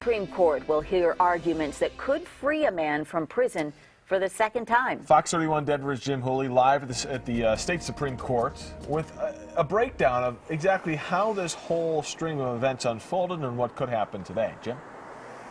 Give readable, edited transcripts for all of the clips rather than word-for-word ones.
Supreme Court will hear arguments that could free a man from prison for the second time. Fox 31 Denver's Jim Hooley live at the state Supreme Court with a breakdown of exactly how this whole string of events unfolded and what could happen today. Jim?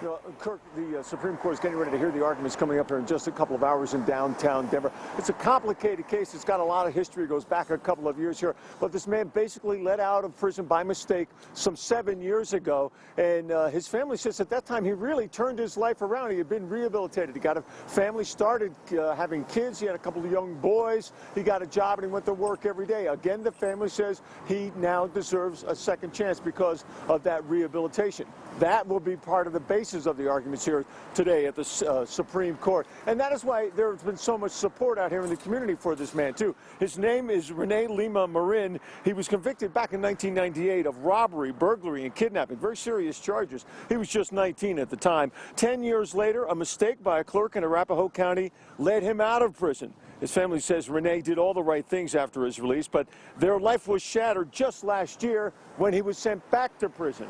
You know, Kirk, the Supreme Court is getting ready to hear the arguments coming up here in just a couple of hours in downtown Denver. It's a complicated case. It's got a lot of history. It goes back a couple of years here. But this man basically let out of prison by mistake some 7 years ago. And his family says at that time he really turned his life around. He had been rehabilitated. He got a family, started having kids. He had a couple of young boys. He got a job and he went to work every day. Again, the family says he now deserves a second chance because of that rehabilitation. That will be part of the basis of the arguments here today at the Supreme Court. And that is why there has been so much support out here in the community for this man, too. His name is Rene Lima-Marin. He was convicted back in 1998 of robbery, burglary, and kidnapping, very serious charges. He was just 19 at the time. 10 years later, a mistake by a clerk in Arapahoe County led him out of prison. His family says Rene did all the right things after his release, but their life was shattered just last year when he was sent back to prison.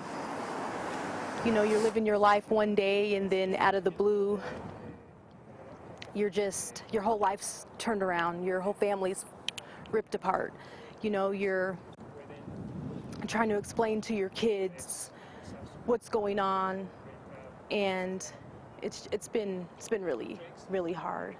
You know, you're living your life one day and then out of the blue, your whole life's turned around. Your whole family's ripped apart. You know, you're trying to explain to your kids what's going on, and it's been really, really hard.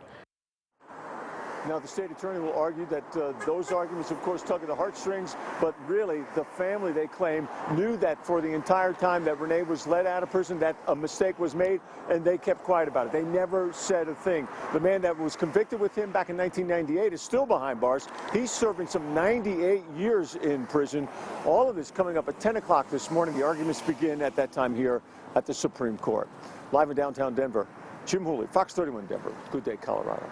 Now, the state attorney will argue that those arguments, of course, tug at the heartstrings, but really the family, they claim, knew that for the entire time that Rene was let out of prison, that a mistake was made, and they kept quiet about it. They never said a thing. The man that was convicted with him back in 1998 is still behind bars. He's serving some 98 years in prison. All of this coming up at 10 o'clock this morning. The arguments begin at that time here at the Supreme Court. Live in downtown Denver, Jim Hooley, Fox 31 Denver. Good day, Colorado.